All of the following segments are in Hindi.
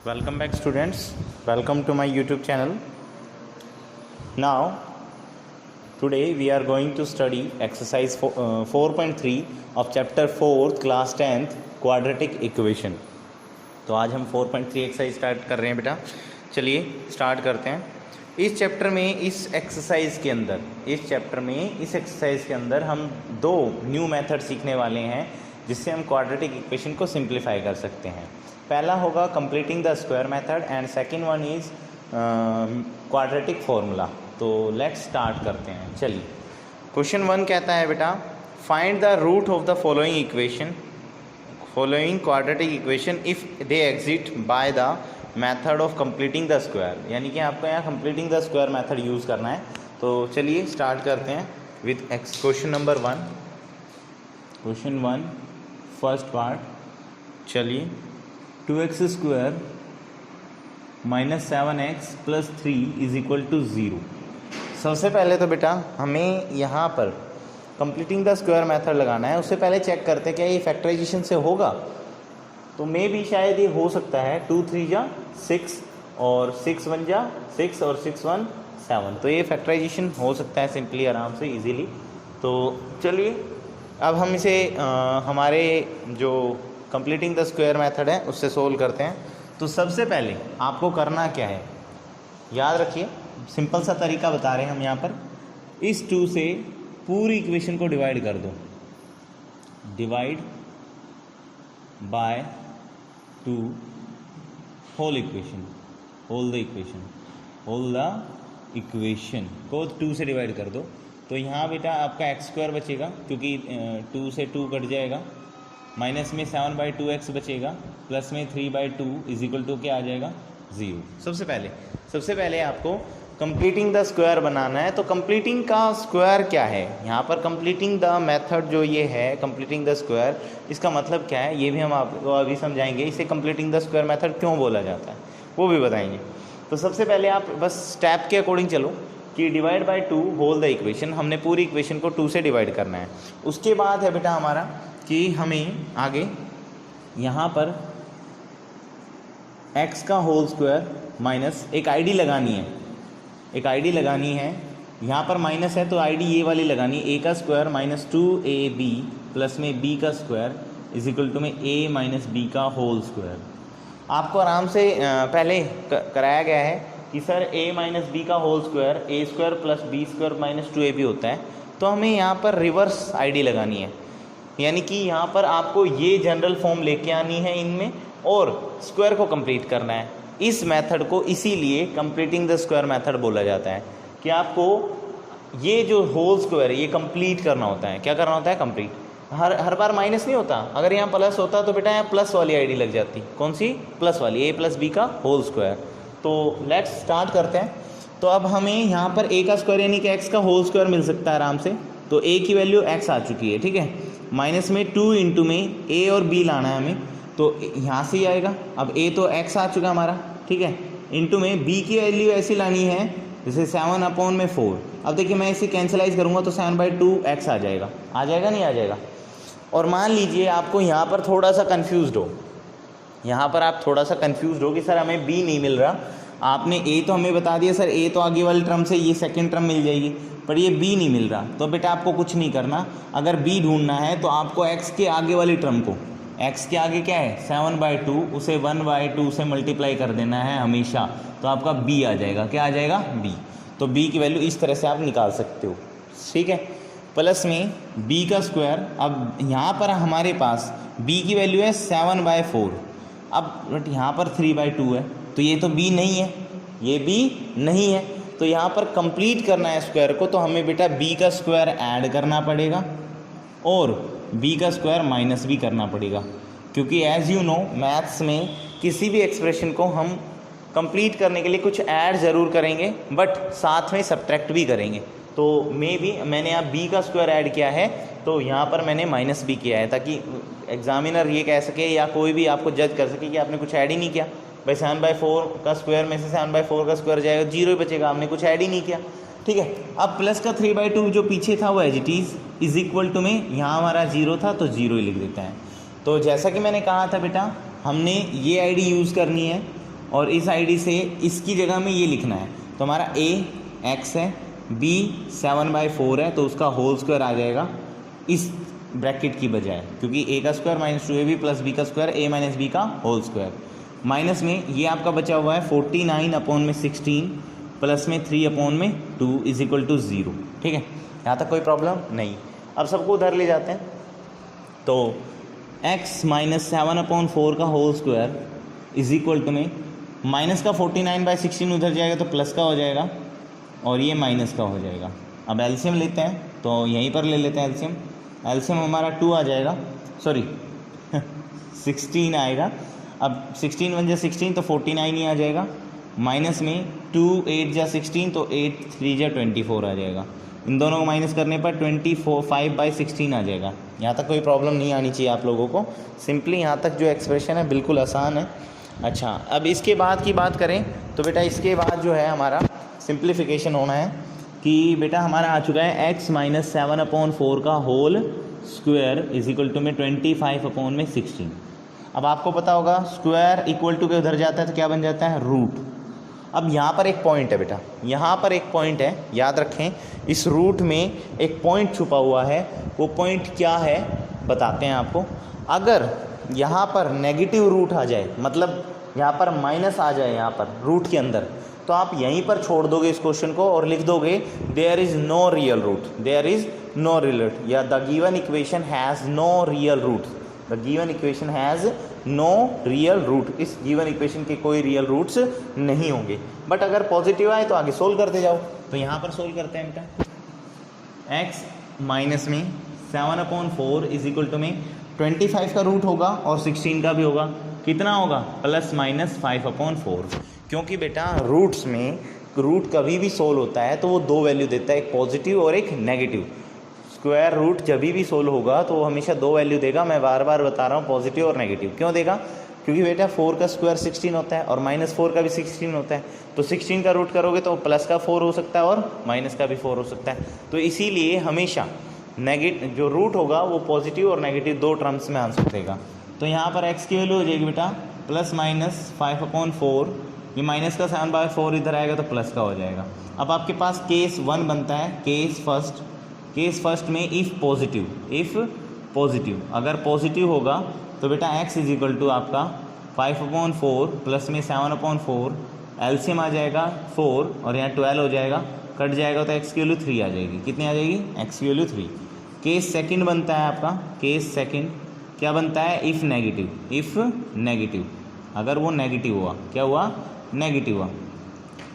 Welcome back students, welcome to my YouTube channel. Now today we are going to study exercise 4.3 of chapter 4th class 10th quadratic equation. तो आज हम 4.3 एक्सरसाइज स्टार्ट कर रहे हैं बेटा. चलिए स्टार्ट करते हैं. इस चैप्टर में इस एक्सरसाइज के अंदर हम दो न्यू मेथड सीखने वाले हैं जिससे हम क्वाड्रेटिक इक्वेशन को सिंप्लीफाई कर सकते हैं. पहला होगा completing the square method and second one is quadratic formula. तो लेट्स स्टार्ट करते हैं. चलिए क्वेश्चन 1 कहता है बेटा find the root of the following quadratic equation if they exist by the method of completing the square. यानी कि आपको यहाँ completing the square method use करना है. तो चलिए स्टार्ट करते हैं with question number 1. Question 1 first part. चलिए 2x square minus 7x plus 3 is equal to 0. सबसे पहले तो बेटा हमें यहाँ पर कंप्लीटिंग द स्क्वायर मेथड लगाना है. उससे पहले चेक करते हैं क्या ये फैक्टराइजेशन से होगा. तो मे भी शायद ये हो सकता है. 2 3 जा 6 और 6 1 जा 6 और 6 1 7. तो ये फैक्टराइजेशन हो सकता है सिंपली आराम से इजीली. तो चलिए अब हम इसे हमारे जो कंप्लीटिंग द स्क्वायर मेथड है उससे सोल्व करते हैं. तो सबसे पहले आपको करना क्या है याद रखिए. सिंपल सा तरीका बता रहे हैं हम यहाँ पर. इस 2 से पूरी इक्वेशन को डिवाइड कर दो. Divide by 2 whole the equation को 2 से डिवाइड कर दो. तो यहाँ बेटा आपका एक्स स्क्वायर बचेगा क्योंकि 2 से 2 कट जाएगा. माइनस में 7/2x बचेगा. प्लस में 3/2 इज इक्वल टू क्या आ जाएगा 0. सबसे पहले आपको कंप्लीटिंग द स्क्वायर बनाना है. तो कंप्लीटिंग का स्क्वायर क्या है यहाँ पर. कंप्लीटिंग द मेथड जो ये है कंप्लीटिंग द स्क्वायर इसका मतलब क्या है ये भी हम आपको अभी समझाएंगे. इसे कंप्लीटिंग द स्क्वायर मेथड क्यों बोला जाता है वो भी बताएंगे. तो सबसे पहले आप बस स्टेप के अकॉर्डिंग चलो कि divide by 2 whole the equation. हमने पूरी इक्वेशन को 2 से डिवाइड करना है. उसके बाद है बेटा हमारा कि हमें आगे यहाँ पर x का होल स्क्वायर माइनस एक आईडी लगानी है. यहाँ पर माइनस है तो आईडी ये वाली लगानी है. a का स्क्वायर माइनस 2ab प्लस में b का स्क्वायर इज इक्वल टू में a माइनस b का होल स्क्वायर. आपको आराम से पहले कराया गया है कि सर a माइनस बी का whole square a square plus b square minus 2ab होता है. तो हमें यहाँ पर रिवर्स आईडी लगानी है. यानी कि यहाँ पर आपको ये जनरल फॉर्म लेके आनी है इनमें और स्क्वायर को कंप्लीट करना है. इस मेथड को इसीलिए कंप्लीटिंग द स्क्वायर मेथड बोला जाता है कि आपको ये जो होल स्क्वायर है ये कंप्लीट करना होता है. क्या करना होता है कंप्लीट. हर बार माइनस नहीं होता. अगर यहाँ प्लस होता तो बेटा यहाँ प्लस वाली आईडी लग जाती. कौन सी प्लस वाली a प्लस बी का होल स्क्वायर. तो लेट्स स्टार्ट करते हैं. तो अब हमें यहाँ पर a का स्क्वायर यानी कि x का होल स्क्वायर मिल सकता है आराम से. तो a की वैल्यू x आ चुकी है. ठीक है. माइनस में 2 इंटू में a और b लाना है हमें. तो यहाँ से ही आएगा. अब a तो x आ चुका हमारा. ठीक है. इंटू में b की वैल्यू ऐसी लानी है जैसे 7/4. अब देखिए मैं इसे कैंसलाइज करूँगा तो 7/2x आ जाएगा. नहीं आ जाएगा. और मान लीजिए आपको यहाँ पर थोड़ा सा कन्फ्यूज़ हो कि सर हमें b नहीं मिल रहा. आपने a तो हमें बता दिया सर a तो आगे वाली टर्म से ये सेकेंड टर्म मिल जाएगी पर ये b नहीं मिल रहा. तो बेटा आपको कुछ नहीं करना. अगर b ढूंढना है तो आपको x के आगे वाली टर्म को x के आगे क्या है 7/2 उसे 1/2 से मल्टीप्लाई कर देना है हमेशा. तो आपका b आ जाएगा. क्या आ जाएगा b. तो b की वैल्यू इस तरह से आप निकाल सकते हो. ठीक है. प्लस में b का स्क्वायर. अब यहाँ पर हमारे पास b की वैल्यू है 7/4. अब यहाँ पर 3/2 है तो ये तो b नहीं है. तो यहाँ पर कंप्लीट करना है स्क्वायर को. तो हमें बेटा b का स्क्वायर ऐड करना पड़ेगा और b का स्क्वायर माइनस भी करना पड़ेगा. क्योंकि एज यू नो मैथ्स में किसी भी एक्सप्रेशन को हम कंप्लीट करने के लिए कुछ ऐड ज़रूर करेंगे बट साथ में सब्ट्रैक्ट भी करेंगे. तो मैंने यहाँ b का स्क्वायर ऐड किया है तो यहाँ पर मैंने माइनस भी किया है ताकि एग्जामिनर ये कह सके या कोई भी आपको जज कर सके कि आपने कुछ ऐड ही नहीं किया. भाई 7/4 का स्क्वायर में से 7/4 का स्क्वायर जाएगा 0 ही बचेगा. आपने कुछ ऐड ही नहीं किया. ठीक है. अब प्लस का 3/2 जो पीछे था वो as it is equal to में यहाँ हमारा 0 था तो 0 ही लिख देता है. तो जैसा कि मैंने कहा था बेटा हमने ये आईडी यूज़ करनी है और इस आईडी से इसकी जगह में ये लिखना है। तो हमारा a x है, b 7/4 है, तो उसका होल स्क्वायर आ जाएगा इस ब्रैकेट की बजाय, क्योंकि a का square minus 2ab plus b का स्क्वायर a माइनस b का होल स्क्वायर। माइनस में ये आपका बचा हुआ है 49/16 प्लस में 3/2 इज इक्वल टू 0। ठीक है, यहाँ तक कोई प्रॉब्लम नहीं। अब सबको उधर ले जाते हैं, तो x माइनस 7/4 का whole square is equal to में माइनस का 49/16 उधर जाएगा तो प्लस का हो जाएगा और ये माइनस का हो जाएगा। अब एलसीएम लेते हैं, तो यहीं पर ले लेते हैं एलसीएम। एलसीएम हमारा 2 आ जाएगा, सॉरी 16 आएगा। अब 16 1 जा 16 तो 49 ही आ जाएगा, माइनस में 2 8 जा 16 तो 8 3 जा 24 आ जाएगा। इन दोनों को माइनस करने पर 5/16 आ जाएगा। यहाँ तक कोई प्रॉब्लम नहीं आनी चाहिए आप लोगों को। सिंपली यहाँ तक जो एक्सप्रेशन है बिल्कुल आसान है। अच्छा, अब इसके बाद की बात करें तो बेटा इसके बाद जो है हमारा सिंप्लीफिकेशन होना है कि बेटा हमारा आ चुका है x माइनस 7/4 का whole square is equal to में 25/16। अब आपको पता होगा स्क्वायर इक्वल टू के उधर जाता है तो क्या बन जाता है, रूट। अब यहाँ पर एक पॉइंट है बेटा, यहाँ पर एक पॉइंट है, याद रखें इस रूट में एक पॉइंट छुपा हुआ है। वो पॉइंट क्या है बताते हैं आपको। अगर यहाँ पर नेगेटिव रूट आ जाए, मतलब यहाँ पर माइनस आ जाए यहाँ पर रूट के अंदर, तो आप यहीं पर छोड़ दोगे इस क्वेश्चन को और लिख दोगे there is no real root, there is no real root, या the given equation has no real root, the given equation has no real root. इस गिवन इक्वेशन के कोई रियल रूट्स नहीं होंगे। बट अगर पॉजिटिव आए तो आगे सोल्व करते जाओ। तो यहाँ पर सोल्व करते हैं बेटा, x माइनस में 7/4 इज इक्वल टू में 25 का रूट होगा और 16 का भी होगा। कितना होगा, प्लस माइनस 5/4, क्योंकि बेटा रूट्स में रूट कभी भी सोल्व होता है तो वो दो वैल्यू देता है, एक पॉजिटिव और एक नेगेटिव। स्क्वायर रूट जब भी सोल्व होगा तो वो हमेशा दो वैल्यू देगा। मैं बार बार बता रहा हूँ, पॉजिटिव और नेगेटिव। क्यों देगा, क्योंकि बेटा 4 का स्क्वायर 16 होता है और -4 का भी 16 होता है। तो 16 का रूट करोगे तो प्लस का 4 हो सकता है और माइनस का भी 4 हो सकता है। तो इसीलिए हमेशा नेगेटिव जो रूट होगा वो पॉजिटिव और नेगेटिव दो टर्म्स में आंसर देगा। तो यहाँ पर x की वैल्यू हो जाएगी बेटा प्लस माइनस 5/4, ये माइनस का 7/4 इधर आएगा तो प्लस का हो जाएगा। अब आपके पास केस 1 बनता है, केस फर्स्ट में इफ़ पॉजिटिव अगर पॉजिटिव होगा तो बेटा x इज इक्वल टू आपका 5/4 प्लस में 7/4, एलसीएम आ जाएगा 4 और यहाँ 12 हो जाएगा, कट जाएगा तो x की वैल्यू 3 आ जाएगी। कितनी आ जाएगी, x की वैल्यू 3। केस सेकंड बनता है आपका, केस सेकंड क्या बनता है, इफ़ नेगेटिव अगर वो नेगेटिव हुआ, क्या हुआ, नेगेटिव हुआ,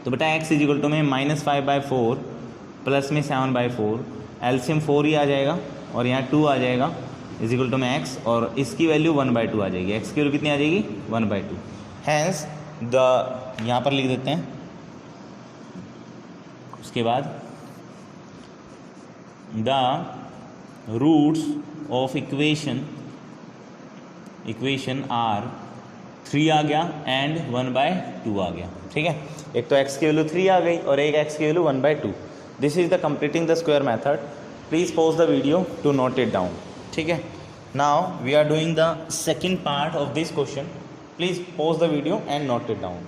तो बेटा x इज इक्वल टू में -5/4 प्लस में 7/4, एलसीएम 4 ही आ जाएगा और यहाँ 2 आ जाएगा इज इक्वल टू में x, और इसकी वैल्यू 1/2 आ जाएगी। x की वैल्यू कितनी आ जाएगी, 1/2। हैंस द, यहाँ पर लिख देते हैं, उसके बाद the roots of equation are 3 आ गया एंड 1/2 आ गया। ठीक है, एक तो x की वैल्यू 3 आ गई और एक x की value 1/2। This is the completing the square method. Please pause the video to note it down. ठीक है, now we are doing the second part of this question. Please pause the video and note it down.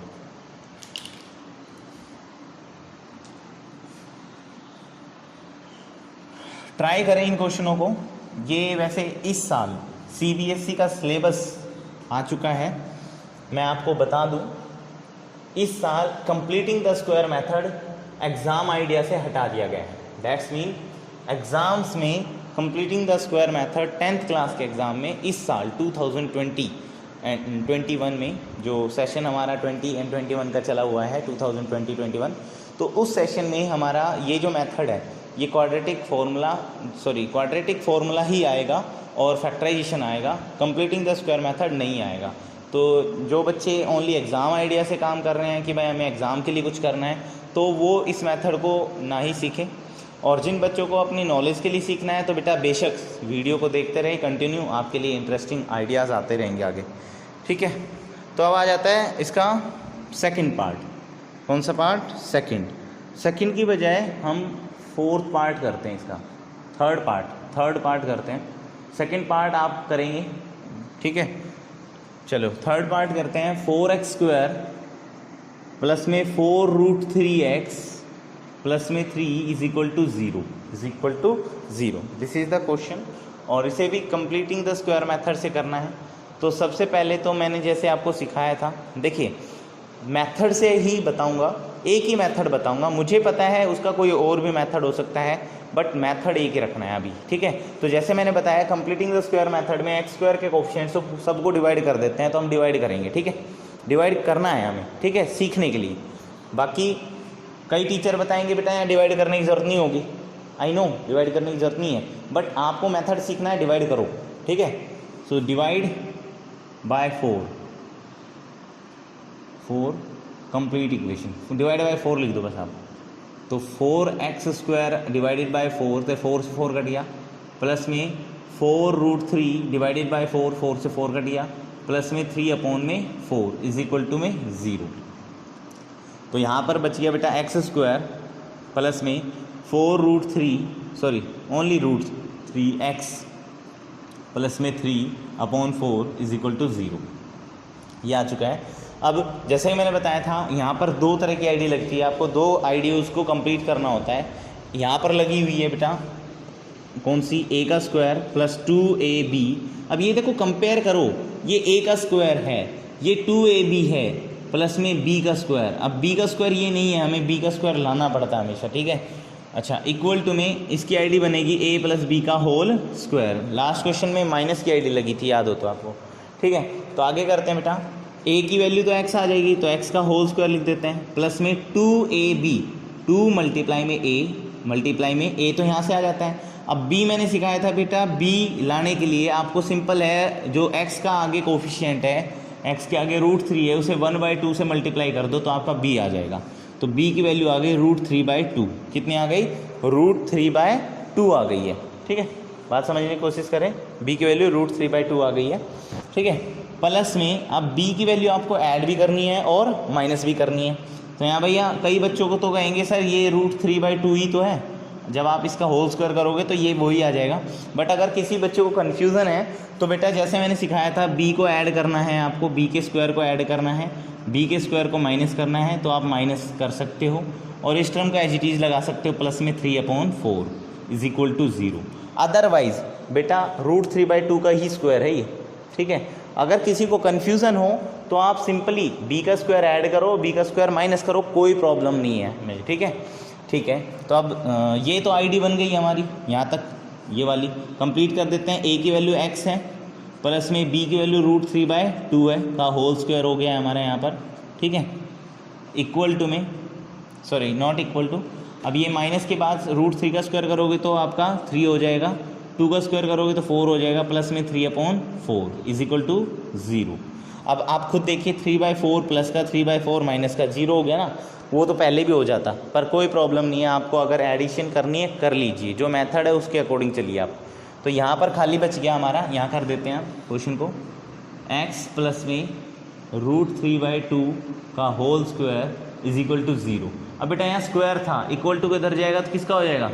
Try करें इन क्वेश्चनों को। ये वैसे इस साल CBSE का सिलेबस आ चुका है। मैं आपको बता दूं, इस साल completing the square method exam idea से हटा दिया गया है। दैट्स मीन एग्ज़ाम्स में completing the square method 10th class के एग्ज़ाम में इस साल 2020 एंड 21 में जो सेशन हमारा 20 एंड 21 का चला हुआ है 2020-21, तो उस सेशन में हमारा ये जो मेथड है ये क्वाड्रेटिक फार्मूला ही आएगा और फैक्टराइजेशन आएगा। कंप्लीटिंग द स्क्वायर मेथड नहीं आएगा। तो जो बच्चे ओनली एग्ज़ाम आइडिया से काम कर रहे हैं कि भाई हमें एग्ज़ाम के लिए कुछ करना है, तो वो इस मेथड को ना ही सीखें, और जिन बच्चों को अपनी नॉलेज के लिए सीखना है तो बेटा बेशक वीडियो को देखते रहें कंटिन्यू, आपके लिए इंटरेस्टिंग आइडियाज़ आते रहेंगे आगे। ठीक है, तो अब आ जाता है इसका सेकंड पार्ट। कौन सा पार्ट, सेकंड की बजाय हम फोर्थ पार्ट करते हैं, इसका थर्ड पार्ट करते हैं। सेकंड पार्ट आप करेंगे, ठीक है। चलो थर्ड पार्ट करते हैं। 4x² प्लस में 4√3x प्लस में 3 is equal to 0 this is the question. और इसे भी कंप्लीटिंग द स्क्वायर मेथड से करना है। तो सबसे पहले तो मैंने जैसे आपको सिखाया था, देखिए मेथड से ही बताऊंगा, एक ही मेथड बताऊंगा, मुझे पता है उसका कोई और भी मेथड हो सकता है बट मेथड एक ही रखना है अभी, ठीक है। तो जैसे मैंने बताया कंप्लीटिंग द स्क्वायर मेथड में एक्स स्क्वायर के कोएफिशिएंट्स को सबको डिवाइड कर देते हैं, तो हम डिवाइड करेंगे, ठीक है। डिवाइड करना है हमें, ठीक है, सीखने के लिए। बाकी कई टीचर बताएंगे बेटा यहाँ डिवाइड करने की ज़रूरत नहीं होगी, आई नो डिवाइड करने की ज़रूरत नहीं है, बट आपको मेथड सीखना है, डिवाइड करो, ठीक है। So divide by 4 complete equation, divide by 4 लिख दो बस आप। तो 4x² डिवाइडेड बाय 4, तो 4 से 4 कट गया, प्लस में 4√3 डिवाइडेड बाय 4, 4 से 4 कट गया, प्लस में 3/4 इज इक्वल टू में 0। तो यहाँ पर बच गया बेटा x² प्लस में 4√3x प्लस में 3/4 इज इक्वल टू 0, ये आ चुका है। अब जैसे ही मैंने बताया था यहाँ पर दो तरह की आईडी लगती है, आपको दो आईडी उसको कंप्लीट करना होता है। यहाँ पर लगी हुई है बेटा कौन सी, a² प्लस 2ab। अब ये देखो कंपेयर करो, ये a² है, ये 2ab है, प्लस में b²। अब b² ये नहीं है, हमें b² लाना पड़ता है हमेशा, ठीक है। अच्छा, इक्वल टू में इसकी आईडी बनेगी a + b का होल स्क्वायर। लास्ट क्वेश्चन में माइनस की आईडी लगी थी, याद हो तो आपको, ठीक है। तो आगे करते हैं बेटा, a की वैल्यू तो x आ जाएगी, तो x का होल स्क्वायर लिख देते हैं, प्लस में 2ab, 2 मल्टीप्लाई में a मल्टीप्लाई में a, तो यहाँ से आ जाता है। अब b मैंने सिखाया था बेटा, b लाने के लिए आपको सिंपल है, जो x का आगे कोफिशिएंट है, x के आगे √3 है, उसे 1/2 से मल्टीप्लाई कर दो तो आपका b आ जाएगा। तो b की वैल्यू आ गई √3/2, कितनी आ गई, √3/2 आ गई है, ठीक है। बात समझने की कोशिश करें, b की वैल्यू √3/2 आ गई है, ठीक है। प्लस में अब b की वैल्यू आपको ऐड भी करनी है और माइनस भी करनी है। तो यहाँ भैया कई बच्चों को तो कहेंगे सर ये √3/2 ही तो है, जब आप इसका होल स्क्वायर करोगे तो ये वही आ जाएगा। बट अगर किसी बच्चे को कन्फ्यूज़न है तो बेटा जैसे मैंने सिखाया था, b को ऐड करना है आपको, b के स्क्वायर को ऐड करना है, b के स्क्वायर को माइनस करना है, तो आप माइनस कर सकते हो और इस टर्म का एज इट इज़ लगा सकते हो, प्लस में 3/4 इज इक्वल टू 0। अदरवाइज बेटा √3/2 का ही स्क्वायर है ये, ठीक है। अगर किसी को कन्फ्यूज़न हो तो आप सिंपली b का स्क्वायर ऐड करो, b का स्क्वायर माइनस करो, कोई प्रॉब्लम नहीं है मुझे, ठीक है, ठीक है। तो अब ये तो आईडी बन गई हमारी, यहाँ तक ये वाली कंप्लीट कर देते हैं। a की वैल्यू x है, प्लस में b की वैल्यू √3/2 है, का होल स्क्वायर हो गया है हमारे यहाँ पर, ठीक है। इक्वल टू में, सॉरी नॉट इक्वल टू, अब ये माइनस के बाद √3 का स्क्वायर करोगे तो आपका 3 हो जाएगा, 2 का स्क्वायर करोगे तो 4 हो जाएगा, प्लस में 3/4 इज इक्वल टू 0। अब आप खुद देखिए, 3/4 प्लस का 3/4 माइनस का 0 हो गया ना, वो तो पहले भी हो जाता, पर कोई प्रॉब्लम नहीं है। आपको अगर एडिशन करनी है कर लीजिए, जो मेथड है उसके अकॉर्डिंग चलिए आप। तो यहाँ पर खाली बच गया हमारा, यहाँ कर देते हैं क्वेश्चन को, x प्लस में √3/2 का whole square is equal to 0। अब बेटा यहाँ स्क्वायर था, इक्वल टू के इधर जाएगा तो किसका हो जाएगा,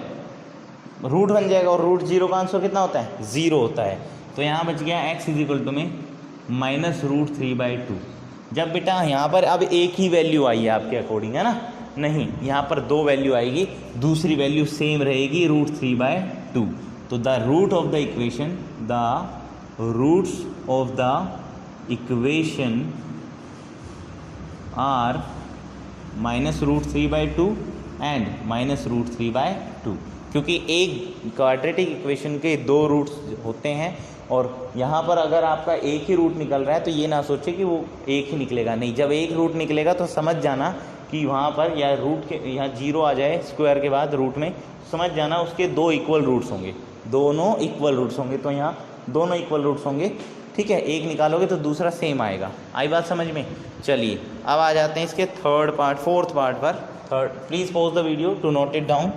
रूट बन जाएगा, और √0 का आंसर कितना होता है, 0 होता है। तो यहाँ बच गया x इज इक्वल टू में -√3/2। जब बेटा यहाँ पर अब एक ही वैल्यू आई है आपके अकॉर्डिंग, है ना, नहीं यहाँ पर दो वैल्यू आएगी, दूसरी वैल्यू सेम रहेगी √3/2। तो the root of the equation, the roots of the equation are -√3/2 and -√3/2, क्योंकि एक क्वाड्रेटिक इक्वेशन के दो रूट्स होते हैं, और यहाँ पर अगर आपका एक ही रूट निकल रहा है तो ये ना सोचे कि वो एक ही निकलेगा, नहीं, जब एक रूट निकलेगा तो समझ जाना कि वहाँ पर या रूट के यहाँ 0 आ जाए स्क्वायर के बाद रूट में, समझ जाना उसके दो इक्वल रूट्स होंगे, दोनों इक्वल रूट्स होंगे। तो यहाँ दोनों इक्वल रूट्स होंगे, ठीक है, एक निकालोगे तो दूसरा सेम आएगा। आई बात समझ में? चलिए अब आ जाते हैं इसके फोर्थ पार्ट पर। Please pause the video to note it down.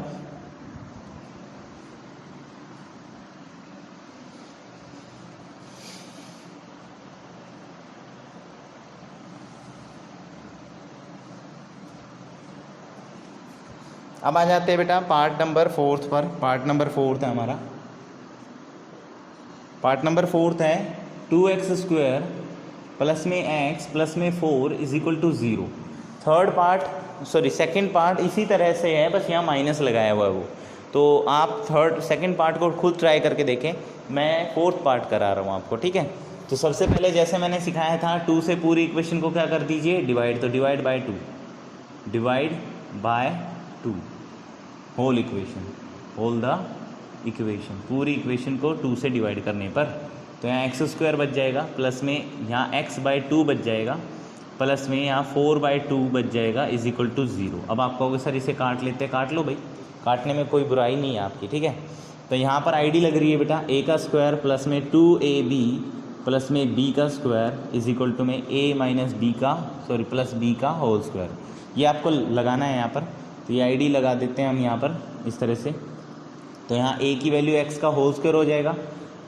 अब आ जाते हैं बेटा पार्ट नंबर 4 पर। पार्ट नंबर 4 है हमारा, पार्ट नंबर 4 है 2x² प्लस में x प्लस में 4 is equal to 0। Second part इसी तरह से है, बस यहाँ माइनस लगाया हुआ है वो। तो आप सेकंड पार्ट को खुद ट्राई करके देखें, मैं फोर्थ पार्ट करा रहा हूँ आपको, ठीक है। तो सबसे पहले जैसे मैंने सिखाया था 2 से पूरी इक्वेशन को क्या कर दीजिए, डिवाइड। तो divide by 2 whole the equation, पूरी इक्वेशन को 2 से डिवाइड करने पर तो यहाँ x² बच जाएगा, प्लस में यहाँ x/2 बच जाएगा, प्लस में यहाँ 4/2 बच जाएगा, इज इक्वल टू 0। अब आप कहोगे सर इसे काट लेते हैं, काट लो भाई, काटने में कोई बुराई नहीं है आपकी, ठीक है। तो यहाँ पर आईडी लग रही है बेटा a² प्लस में 2ab प्लस में b² इज इक्वल टू में प्लस b का होल स्क्वायर। ये आपको लगाना है यहाँ पर, तो ये आईडी लगा देते हैं हम यहाँ पर इस तरह से। तो यहाँ a की वैल्यू x का होल स्क्वायर हो जाएगा,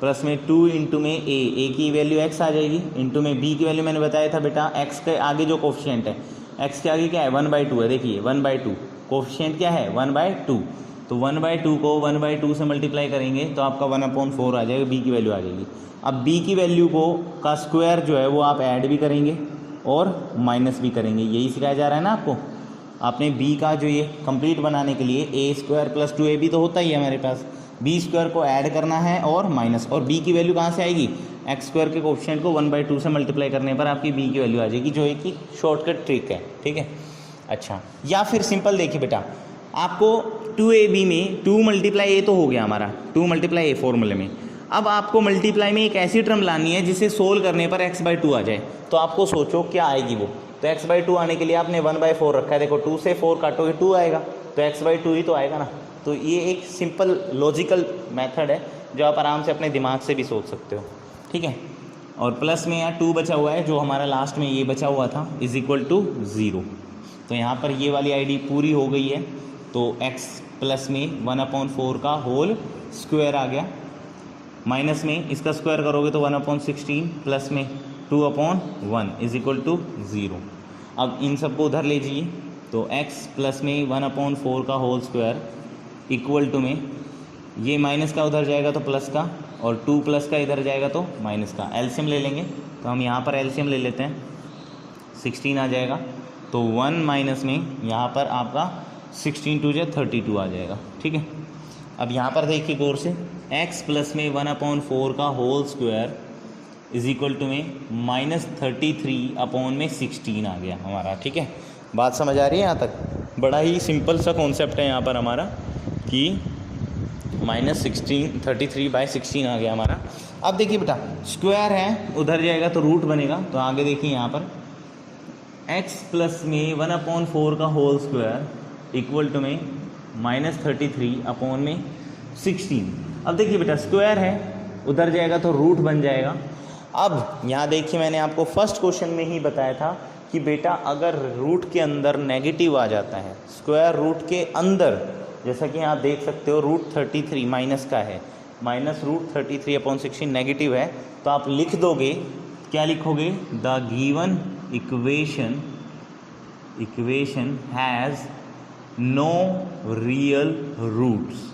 प्लस में 2 इंटू में a की वैल्यू x आ जाएगी, इंटू में b की वैल्यू मैंने बताया था बेटा x के आगे जो कोफिशिएंट है, x के आगे क्या है 1/2 है, देखिए 1/2 कोफिशिएंट क्या है 1/2। तो 1/2 को 1/2 से मल्टीप्लाई करेंगे तो आपका 1/4 आ जाएगा, b की वैल्यू आ जाएगी। अब b की वैल्यू का स्क्वायर जो है वो आप ऐड भी करेंगे और माइनस भी करेंगे, यही सिखाया जा रहा है ना आपको। आपने b का जो ये कंप्लीट बनाने के लिए a² प्लस 2ab तो होता ही है हमारे पास, b² को ऐड करना है और माइनस, और b की वैल्यू कहाँ से आएगी, x² के कोफिशिएंट को 1/2 से मल्टीप्लाई करने पर आपकी b की वैल्यू आ जाएगी, जो एक ही शॉर्टकट ट्रिक है, ठीक है। अच्छा, या फिर सिंपल देखिए बेटा, आपको 2ab में 2 × a तो हो गया हमारा, 2 × a फॉर्मूले में। अब आपको मल्टीप्लाई में एक ऐसी टर्म लानी है जिसे सोल्व करने पर x/2 आ जाए, तो आपको सोचो क्या आएगी वो। तो x/2 आने के लिए आपने 1/4 रखा है, देखो 2 से 4 काटोगे 2 आएगा, तो x/2 ही तो आएगा ना। तो ये एक सिंपल लॉजिकल मेथड है जो आप आराम से अपने दिमाग से भी सोच सकते हो, ठीक है। और प्लस में यहाँ 2 बचा हुआ है, जो हमारा लास्ट में ये बचा हुआ था, इज इक्वल टू 0। तो यहाँ पर ये वाली आईडी पूरी हो गई है, तो x प्लस में 1/4 का होल स्क्वायर आ गया, माइनस में इसका स्क्वायर करोगे तो 1/16 प्लस में 2/1 इज इक्वल टू 0। अब इन सबको उधर ले जाइए, तो x प्लस में 1/4 का होल स्क्वायर इक्वल टू में ये माइनस का उधर जाएगा तो प्लस का, और 2 प्लस का इधर जाएगा तो माइनस का। एलसीएम ले लेंगे, तो हम यहाँ पर एलसीएम ले लेते हैं, 16 आ जाएगा, तो 1 माइनस में यहाँ पर आपका 16 2 32 आ जाएगा, ठीक है। अब यहाँ पर देखिए गौर से, x प्लस में 1/4 का whole square is equal to में -33/16 आ गया हमारा, ठीक है। बात समझ आ रही है यहाँ तक? बड़ा ही सिंपल सा कॉन्सेप्ट है यहाँ पर हमारा कि -33/16 आ गया हमारा। अब देखिए बेटा, स्क्वायर है उधर जाएगा तो रूट बनेगा, तो आगे देखिए यहाँ पर x प्लस में 1/4 का होल स्क्वायर इक्वल टू में -33/16। अब देखिए बेटा, स्क्वायर है उधर जाएगा तो रूट बन जाएगा। अब यहाँ देखिए, मैंने आपको फर्स्ट क्वेश्चन में ही बताया था कि बेटा अगर रूट के अंदर नेगेटिव आ जाता है, स्क्वायर रूट के अंदर, जैसा कि आप देख सकते हो √33 माइनस का है, -√33/16 नेगेटिव है, तो आप लिख दोगे, क्या लिखोगे, the given equation has no real roots.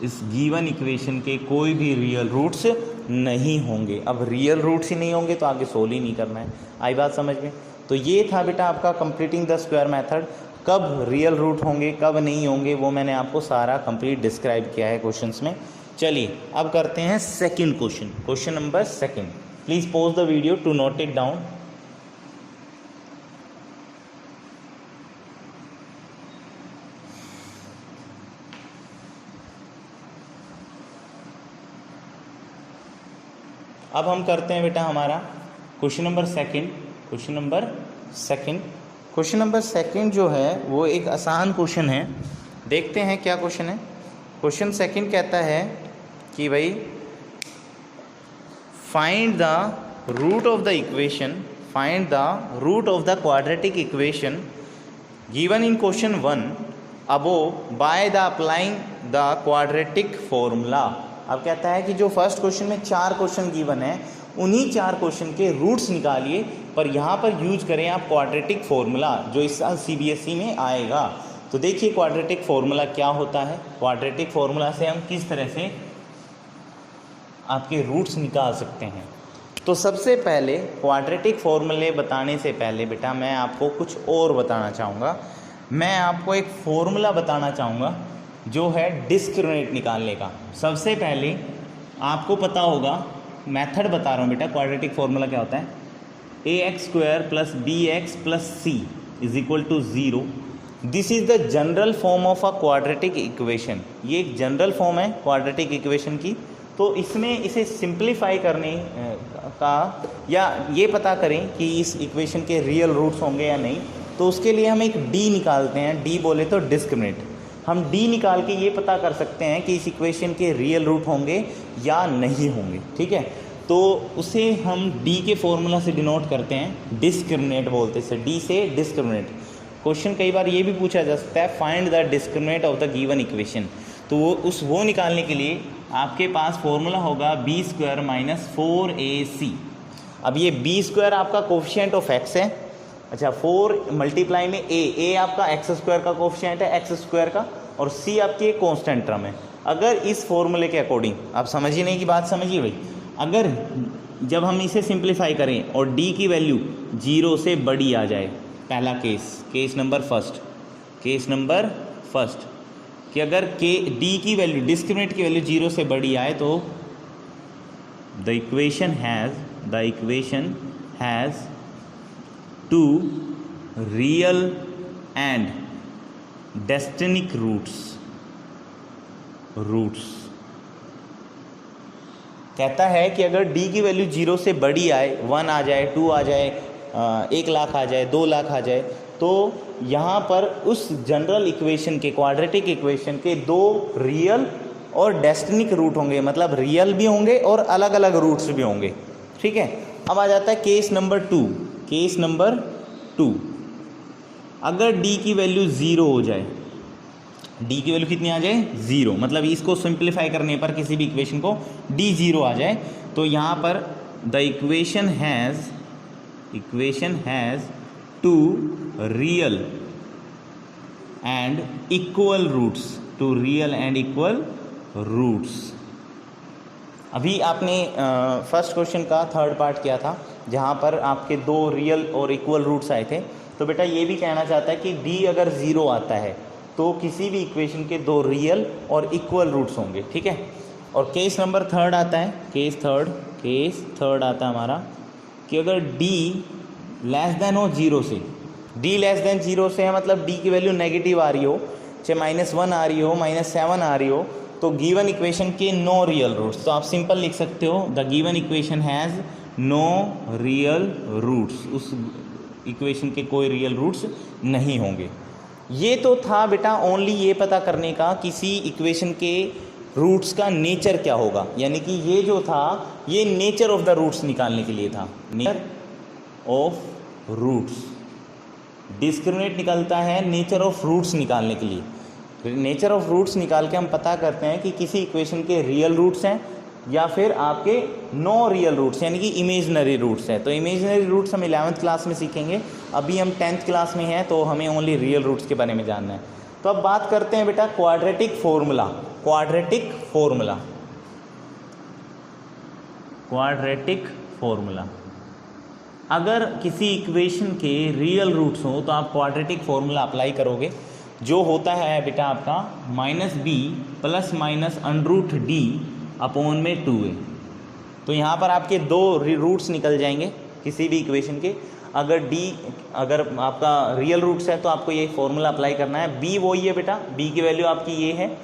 इस गिवन इक्वेशन के कोई भी रियल रूट्स नहीं होंगे। अब रियल रूट्स ही नहीं होंगे तो आगे सोल्व ही नहीं करना है। आई बात समझ में? तो ये था बेटा आपका कंप्लीटिंग द स्क्वायर मेथड। कब रियल रूट होंगे कब नहीं होंगे वो मैंने आपको सारा कंप्लीट डिस्क्राइब किया है क्वेश्चंस में। चलिए अब करते हैं second question, question number second. Please pause the video to note it down. अब हम करते हैं बेटा हमारा क्वेश्चन नंबर सेकंड जो है वो एक आसान क्वेश्चन है। देखते हैं क्या क्वेश्चन है। क्वेश्चन सेकंड कहता है कि भाई find the root of the quadratic equation given in question 1 above by the applying the quadratic formula. अब कहता है कि जो फर्स्ट क्वेश्चन में 4 क्वेश्चन गिवन है उन्हीं 4 क्वेश्चन के रूट्स निकालिए, पर यहाँ पर यूज करें आप क्वाड्रेटिक फॉर्मूला जो इस साल CBSE में आएगा। तो देखिए क्वाड्रेटिक फॉर्मूला क्या होता है। क्वाड्रेटिक फॉर्मूला से हम किस तरह से आपके रूट्स निकाल सकते हैं। तो सबसे पहले क्वाड्रेटिक फॉर्मूले बताने से पहले बेटा मैं आपको कुछ और बताना चाहूँगा। मैं आपको एक फॉर्मूला बताना चाहूँगा जो है डिस्क्रिमिनेंट निकालने का। सबसे पहले आपको पता होगा, मेथड बता रहा हूँ बेटा, क्वाड्रेटिक फॉर्मूला क्या होता है, ax² + bx + c = 0। This is the general form of a quadratic equation. ये एक जनरल फॉर्म है क्वाड्रेटिक इक्वेशन की। तो इसमें इसे सिंप्लीफाई करने का या ये पता करें कि इस इक्वेशन के रियल रूट्स होंगे या नहीं, तो उसके लिए हम एक डी निकालते हैं। डी बोले तो डिस्क्रिमिनेंट। हम डी निकाल के ये पता कर सकते हैं कि इस इक्वेशन के रियल रूट होंगे या नहीं होंगे। ठीक है, तो उसे हम डी के फॉर्मूला से डिनोट करते हैं, डिस्क्रिमिनेंट बोलते हैं। डी से डिस्क्रिमिनेंट। क्वेश्चन कई बार ये भी पूछा जा सकता है, find the discriminant of the given equation. तो वो निकालने के लिए आपके पास फॉर्मूला होगा b² - 4ac। अब ये b² आपका कोफिशिएंट ऑफ x है। अच्छा, 4 मल्टीप्लाई में a आपका x² का कोफिशिएंट है, x² का, और c आपकी एक कांस्टेंट टर्म है। अगर इस फॉर्मूले के अकॉर्डिंग, आप समझिए नहीं की बात समझिए भाई, अगर जब हम इसे सिंप्लीफाई करें और d की वैल्यू 0 से बड़ी आ जाए, पहला केस नंबर फर्स्ट कि अगर d की वैल्यू, डिस्क्रिमिनेंट की वैल्यू 0 से बड़ी आए तो the equation has 2 real and distinct roots. कहता है कि अगर d की वैल्यू 0 से बड़ी आए, 1 आ जाए, 2 आ जाए, 1 लाख आ जाए, 2 लाख आ जाए, तो यहाँ पर उस जनरल इक्वेशन के, क्वाड्रेटिक इक्वेशन के 2 रियल और डेस्टिनिक रूट होंगे। मतलब रियल भी होंगे और अलग अलग रूट्स भी होंगे। ठीक है, अब आ जाता है केस नंबर 2। अगर d की वैल्यू 0 हो जाए, d की वैल्यू कितनी आ जाए, 0, मतलब इसको सिंप्लीफाई करने पर किसी भी इक्वेशन को d 0 आ जाए, तो यहाँ पर the equation has 2 real and equal roots. अभी आपने फर्स्ट क्वेश्चन का थर्ड पार्ट किया था जहाँ पर आपके 2 रियल और इक्वल रूट्स आए थे। तो बेटा ये भी कहना चाहता है कि d अगर 0 आता है तो किसी भी इक्वेशन के 2 रियल और इक्वल रूट्स होंगे। ठीक है, और केस नंबर 3 आता है, केस थर्ड आता है हमारा कि अगर d लेस देन हो 0 से, d लेस देन 0 से है मतलब d की वैल्यू नेगेटिव आ रही हो, चाहे -1 आ रही हो, -7 आ रही हो, तो गिवन इक्वेशन के नो रियल रूट्स। तो आप सिंपल लिख सकते हो, the given equation has no real roots. उस इक्वेशन के कोई रियल रूट्स नहीं होंगे। ये तो था बेटा ओनली ये पता करने का किसी इक्वेशन के रूट्स का नेचर क्या होगा, यानी कि ये जो था ये नेचर ऑफ द रूट्स निकालने के लिए था। नेचर ऑफ रूट्स, डिस्क्रिमिनेंट निकलता है नेचर ऑफ रूट्स निकालने के लिए। नेचर ऑफ रूट्स निकाल के हम पता करते हैं कि किसी इक्वेशन के रियल रूट्स हैं या फिर आपके नो रियल रूट्स यानी कि इमेजनरी रूट्स हैं। तो इमेजनरी रूट्स हम 11th क्लास में सीखेंगे, अभी हम 10th क्लास में हैं तो हमें ओनली रियल रूट्स के बारे में जानना है। तो अब बात करते हैं बेटा क्वाड्रेटिक फॉर्मूला। अगर किसी इक्वेशन के रियल रूट्स हो तो आप क्वाड्रेटिक फॉर्मूला अप्लाई करोगे, जो होता है बेटा आपका -b ± √d/2a। तो यहाँ पर आपके 2 रूट्स निकल जाएंगे किसी भी इक्वेशन के। अगर आपका रियल रूट्स है तो आपको ये फॉर्मूला अप्लाई करना है। b वही है बेटा, b की वैल्यू आपकी ये है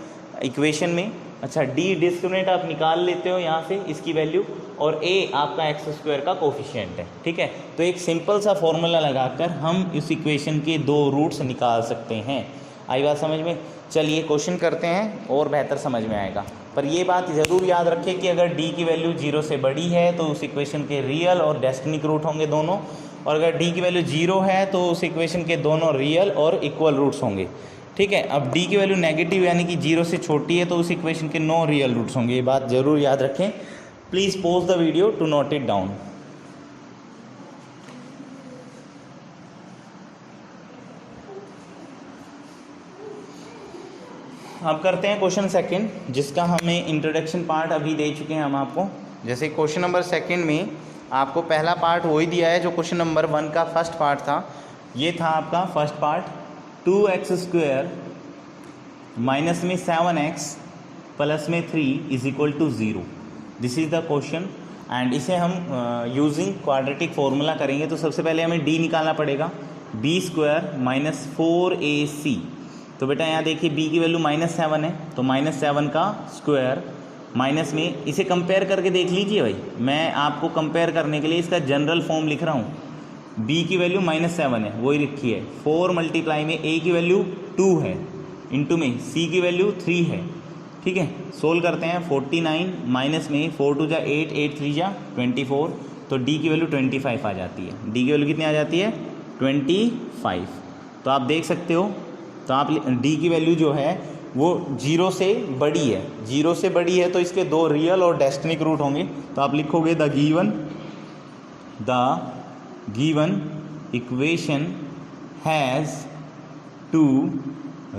इक्वेशन में। अच्छा, d डिस्क्रिमिनेंट आप निकाल लेते हो यहाँ से इसकी वैल्यू, और a आपका x² का कोफिशिएंट है। ठीक है, तो एक सिंपल सा फॉर्मूला लगाकर हम इस इक्वेशन के 2 रूट्स निकाल सकते हैं। आई बात समझ में? चलिए क्वेश्चन करते हैं और बेहतर समझ में आएगा। पर ये बात ज़रूर याद रखें कि अगर d की वैल्यू 0 से बड़ी है तो उस इक्वेशन के रियल और डेस्टिनिक रूट होंगे दोनों, और अगर d की वैल्यू 0 है तो उस इक्वेशन के दोनों रियल और इक्वल रूट्स होंगे। ठीक है, अब d की वैल्यू नेगेटिव यानी कि 0 से छोटी है तो उस इक्वेशन के नो रियल रूट्स होंगे। ये बात ज़रूर याद रखें। Please pause the video to note it down. अब करते हैं क्वेश्चन सेकंड, जिसका हमें इंट्रोडक्शन पार्ट अभी दे चुके हैं हम आपको। जैसे क्वेश्चन नंबर सेकंड में आपको पहला पार्ट वही दिया है जो क्वेश्चन नंबर 1 का फर्स्ट पार्ट था। ये था आपका फर्स्ट पार्ट, 2x² माइनस में 7x प्लस में 3 is equal to 0। This is the question and इसे हम यूजिंग क्वाड्रेटिक फॉर्मूला करेंगे। तो सबसे पहले हमें d निकालना पड़ेगा, b² माइनस 4ac। तो बेटा यहाँ देखिए b की वैल्यू -7 है, तो -7 का स्क्वायर माइनस में, इसे कंपेयर करके देख लीजिए भाई। मैं आपको कंपेयर करने के लिए इसका जनरल फॉर्म लिख रहा हूँ। b की वैल्यू -7 है, वही रखी है। 4 मल्टीप्लाई में a की वैल्यू 2 है, इंटू में c की वैल्यू 3 है। ठीक है, सोल्व करते हैं। 49 माइनस में 4 2 जा 8, 8 3 जा 24, तो d की वैल्यू 25 आ जाती है। d की वैल्यू कितनी आ जाती है? 25। तो आप देख सकते हो, तो आप d की वैल्यू जो है वो 0 से बड़ी है। 0 से बड़ी है तो इसके दो रियल और डेस्टिनिक रूट होंगे। तो आप लिखोगे the given equation has 2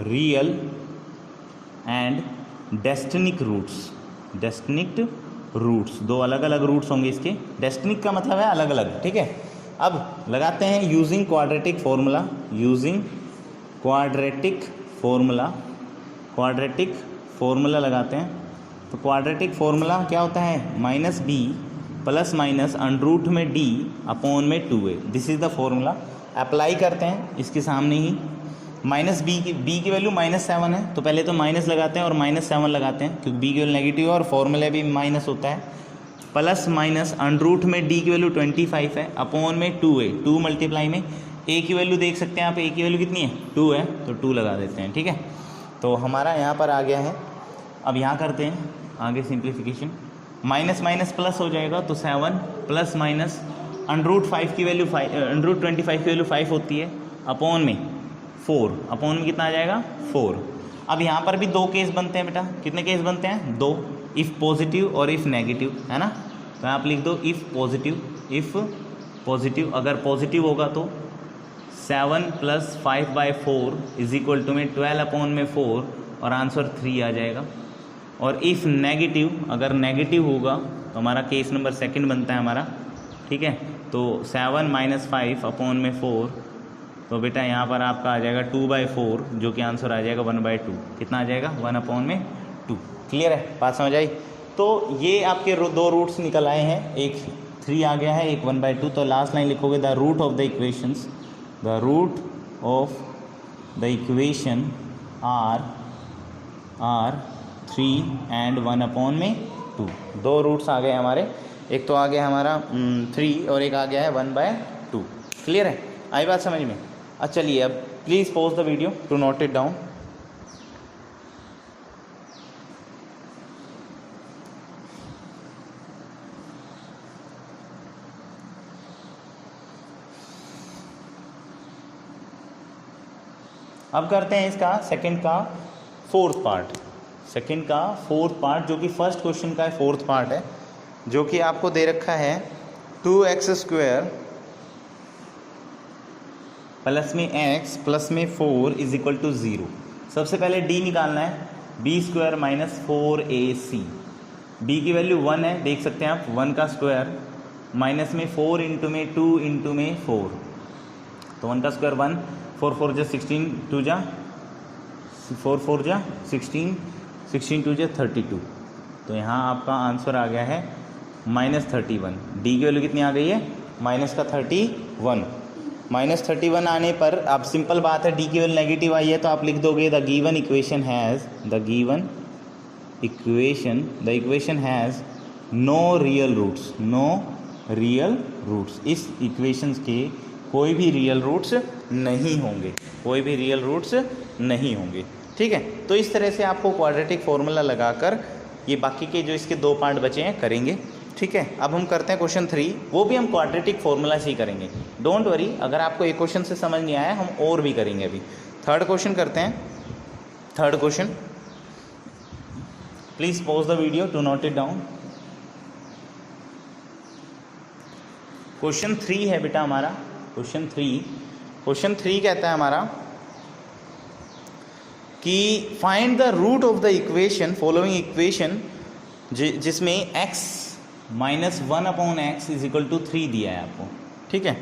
real and distinct roots, दो अलग अलग रूट्स होंगे इसके। डेस्टिनिक का मतलब है अलग अलग। ठीक है, अब लगाते हैं यूजिंग क्वाड्रेटिक फॉर्मूला लगाते हैं। तो क्वाड्रेटिक फार्मूला क्या होता है? -b प्लस माइनस अंडरूट में d अपॉन में 2a। This is the formula. Apply करते हैं इसके सामने ही। b की वैल्यू -7 है, तो पहले तो माइनस लगाते हैं और -7 लगाते हैं, क्योंकि b की वैल्यू नेगेटिव है और फॉर्मूला भी माइनस होता है। प्लस माइनस अंडरूट में d की वैल्यू 25 है, अपॉन में 2a। 2 मल्टीप्लाई में a की वैल्यू देख सकते हैं आप, a की वैल्यू कितनी है? 2 है, तो 2 लगा देते हैं। ठीक है, तो हमारा यहाँ पर आ गया है। अब यहाँ करते हैं आगे सिंप्लीफिकेशन। माइनस माइनस प्लस हो जाएगा, तो 7 प्लस माइनस अंडरूट 25 की वैल्यू 5 होती है, अपॉन में 4। अपॉन में कितना आ जाएगा? 4। अब यहाँ पर भी 2 केस बनते हैं बेटा। कितने केस बनते हैं? 2। इफ़ पॉजिटिव और इफ़ नेगेटिव, है ना। तो आप लिख दो इफ़ पॉजिटिव। अगर पॉजिटिव होगा तो 7 + 5/4 इज इक्वल टू में 12 अपॉन में 4 और आंसर 3 आ जाएगा। और इफ़ नेगेटिव, अगर नेगेटिव होगा तो हमारा केस नंबर 2 बनता है हमारा। ठीक है, तो 7 - 5 अपॉन में 4, तो बेटा यहाँ पर आपका आ जाएगा 2/4, जो कि आंसर आ जाएगा 1/2। कितना आ जाएगा? 1 अपॉन में 2। क्लियर है? बात समझ आई? तो ये आपके 2 रूट्स निकल आए हैं, एक 3 आ गया है, एक 1/2। तो लास्ट लाइन लिखोगे the root of the equations are 3 and 1 upon में 2। 2 रूट्स आ गए हमारे, एक तो आ गया हमारा 3 और एक आ गया है 1/2। क्लियर है? आई बात समझ में? अच्छा चलिए, अब please pause the video to note it down. अब करते हैं इसका सेकंड का फोर्थ पार्ट, जो कि फर्स्ट क्वेश्चन का फोर्थ पार्ट है, जो कि आपको दे रखा है 2x² प्लस में x प्लस में 4 इज इक्वल टू 0। सबसे पहले d निकालना है, b² माइनस 4ac। b की वैल्यू 1 है, देख सकते हैं आप, 1 का स्क्वायर माइनस में 4 इंटू में 2 इंटू में 4, तो 1 का स्क्वायर 1, 4 4 जा 16, 2 जा 4 4 जा 16, 16 2 जा 32। तो यहाँ आपका आंसर आ गया है -31। डी की वैल्यू कितनी आ गई है? -31। -31 आने पर अब सिंपल बात है, डी की वैल्यू नेगेटिव आई है, तो आप लिख दोगे the given equation has no real roots. इस इक्वेशंस के कोई भी रियल रूट्स नहीं होंगे। ठीक है, तो इस तरह से आपको क्वाड्रेटिक फॉर्मूला लगाकर ये बाकी के जो इसके 2 पार्ट बचे हैं करेंगे। ठीक है, अब हम करते हैं क्वेश्चन 3, वो भी हम क्वाड्रेटिक फॉर्मूला से ही करेंगे। डोंट वरी, अगर आपको एक क्वेश्चन से समझ नहीं आया हम और भी करेंगे। अभी थर्ड क्वेश्चन करते हैं। Third question, please pause the video to note it down. Question 3 है बेटा हमारा, क्वेश्चन 3 कहता है हमारा कि find the root of the equation, following equation, जिसमें x -1/x is equal to 3 दिया है आपको, ठीक है।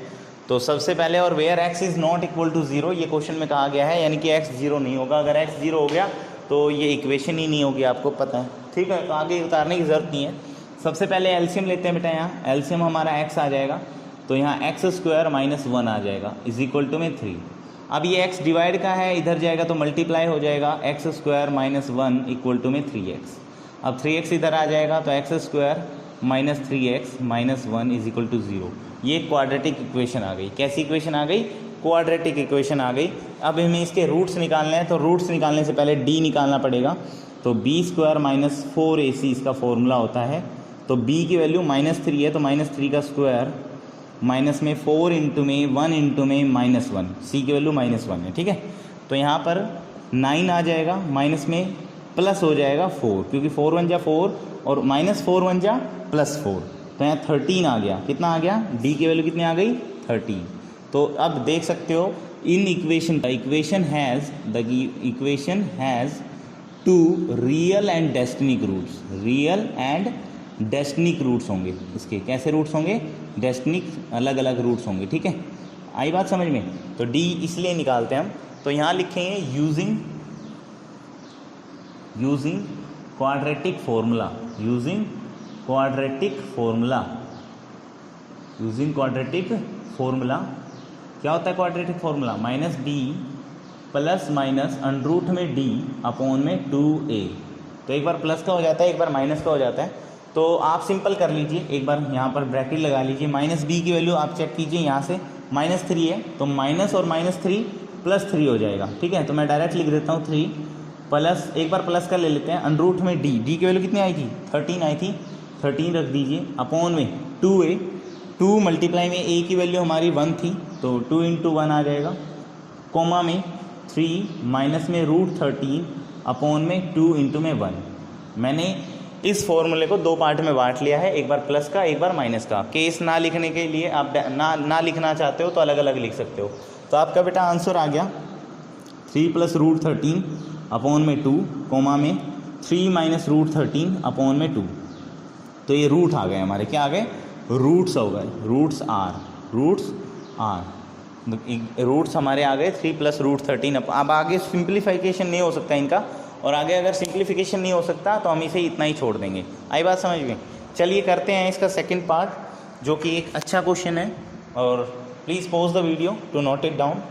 तो सबसे पहले और where x is not equal to 0, ये क्वेश्चन में कहा गया है, यानी कि x 0 नहीं होगा। अगर x 0 हो गया तो ये इक्वेशन ही नहीं होगी, आपको पता है, ठीक है। तो आगे उतारने की ज़रूरत नहीं है। सबसे पहले एलसीएम लेते हैं बेटा, यहाँ एलसीएम हमारा x आ जाएगा, तो यहाँ x² - 1 आ जाएगा इज इक्वल टू में 3। अब ये x डिवाइड का है, इधर जाएगा तो मल्टीप्लाई हो जाएगा, x² - 1 इक्वल टू में 3x। अब 3x इधर आ जाएगा तो x² - 3x - 1 is equal to 0। ये क्वाड्रेटिक इक्वेशन आ गई। कैसी इक्वेशन आ गई? क्वाड्रेटिक इक्वेशन आ गई। अब हमें इसके रूट्स निकालने हैं, तो रूट्स निकालने से पहले d निकालना पड़ेगा। तो b² - 4ac इसका फॉर्मूला होता है। तो b की वैल्यू -3 है, तो -3 का स्क्वायर माइनस में 4 इंटू में 1 इंटू में -1, c की वैल्यू -1 है, ठीक है। तो यहाँ पर 9 आ जाएगा, माइनस में प्लस हो जाएगा 4, क्योंकि 4 1 जा 4 और -4 1 जा +4, तो यहाँ 13 आ गया। कितना आ गया? d की वैल्यू कितनी आ गई? 13। तो अब देख सकते हो इन इक्वेशन का equation has 2 real and distinct roots. Real and distinct roots होंगे इसके। कैसे रूट्स होंगे? डेस्टिनिक, अलग अलग रूट्स होंगे, ठीक है। आई बात समझ में? तो d इसलिए निकालते हैं हम। तो यहाँ लिखेंगे using quadratic formula. Using quadratic formula क्या होता है? Quadratic formula -b plus minus √ में d अपॉन में 2a। तो एक बार प्लस का हो जाता है, एक बार माइनस का हो जाता है। तो आप सिंपल कर लीजिए, एक बार यहाँ पर ब्रैकेट लगा लीजिए। -b की वैल्यू आप चेक कीजिए, यहाँ से -3 है, तो माइनस और -3 +3 हो जाएगा, ठीक है। तो मैं डायरेक्ट लिख देता हूँ 3 प्लस, एक बार प्लस कर ले लेते हैं, √ में d की वैल्यू कितनी आई थी? 13 आई थी, 13 रख दीजिए, अपॉन में 2a, 2 मल्टीप्लाई में a की वैल्यू हमारी 1 थी, तो 2 × 1 आ जाएगा, कोमा में 3 माइनस में √13 अपॉन में 2 × में 1। मैंने इस फॉर्मूले को 2 पार्ट में बांट लिया है, एक बार प्लस का, एक बार माइनस का। केस ना लिखने के लिए आप ना लिखना चाहते हो तो अलग अलग लिख सकते हो। तो आपका बेटा आंसर आ गया 3 + √13 अपॉन में 2, कोमा में 3 - √13 अपॉन में 2। तो ये रूट आ गए हमारे, क्या आ गए? रूट्स हो गए, रूट्स आर रूट्स हमारे आ गए 3 + √13। अब आगे सिंप्लीफिकेशन नहीं हो सकता इनका, और आगे अगर सिंप्लीफिकेशन नहीं हो सकता तो हम इसे इतना ही छोड़ देंगे। आई बात समझ में? चलिए करते हैं इसका सेकंड पार्ट, जो कि एक अच्छा क्वेश्चन है, और please pause the video to note it down.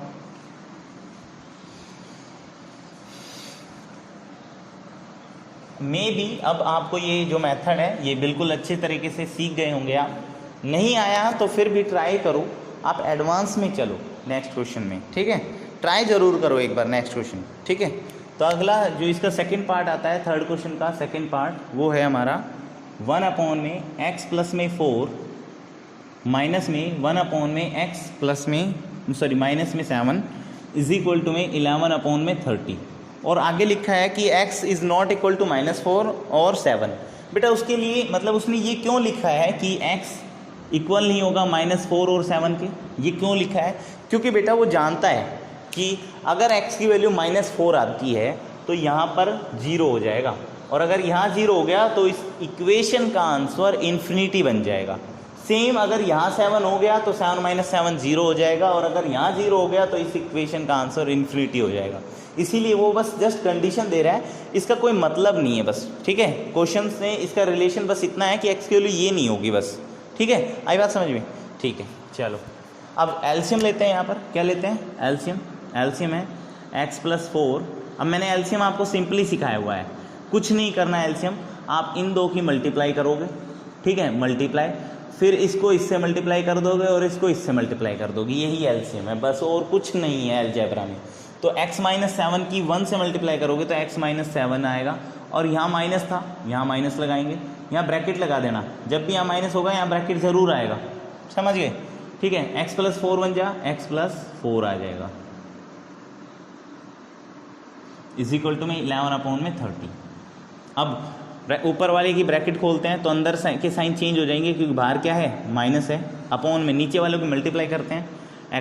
Maybe अब आपको ये जो मेथड है ये बिल्कुल अच्छे तरीके से सीख गए होंगे। आप नहीं आया तो फिर भी ट्राई करो, आप एडवांस में चलो नेक्स्ट क्वेश्चन में, ठीक है। ट्राई ज़रूर करो एक बार नेक्स्ट क्वेश्चन, ठीक है। तो अगला जो इसका सेकंड पार्ट आता है, थर्ड क्वेश्चन का सेकंड पार्ट, वो है हमारा 1 में x प्लस में 4 माइनस में 1 में x प्लस में माइनस में 7 इज इक्वल टू में 11 में 30। और आगे लिखा है कि x is not equal to -4 और 7। बेटा उसके लिए मतलब उसने ये क्यों लिखा है कि x इक्वल नहीं होगा -4 और 7 के? ये क्यों लिखा है? क्योंकि बेटा वो जानता है कि अगर x की वैल्यू -4 आती है तो यहाँ पर 0 हो जाएगा, और अगर यहाँ 0 हो गया तो इस इक्वेशन का आंसर इन्फिनिटी बन जाएगा। सेम अगर यहाँ 7 हो गया तो 7 - 7 0 हो जाएगा, और अगर यहाँ 0 हो गया तो इस इक्वेशन का आंसर इन्फिनिटी हो जाएगा। इसीलिए वो बस जस्ट कंडीशन दे रहा है, इसका कोई मतलब नहीं है बस, ठीक है। क्वेश्चन से इसका रिलेशन बस इतना है कि x की वैल्यू ये नहीं होगी बस, ठीक है। आई बात समझ में? ठीक है, चलो अब एलसीएम लेते हैं। यहाँ पर क्या लेते हैं? एलसीएम है x + 4। अब मैंने एलसीएम आपको सिंपली सिखाया हुआ है, कुछ नहीं करना है। एलसीएम आप इन दो की मल्टीप्लाई करोगे, ठीक है, मल्टीप्लाई, फिर इसको इससे मल्टीप्लाई कर दोगे और इसको इससे मल्टीप्लाई कर दोगे, यही एलसीएम है बस, और कुछ नहीं है अलजेब्रा में। तो x - 7 की 1 से मल्टीप्लाई करोगे तो x - 7 आएगा, और यहाँ माइनस था, यहाँ माइनस लगाएंगे, यहाँ ब्रैकेट लगा देना, जब भी यहाँ माइनस होगा यहाँ ब्रैकेट ज़रूर आएगा, समझ गए, ठीक है। x + 4 बन जा, x + 4 आ जाएगा इज इक्वल टू में 11 में 30। अब ऊपर वाले की ब्रैकेट खोलते हैं तो अंदर के साइन चेंज हो जाएंगे, क्योंकि बाहर क्या है? माइनस है, अपॉन में नीचे वालों की मल्टीप्लाई करते हैं।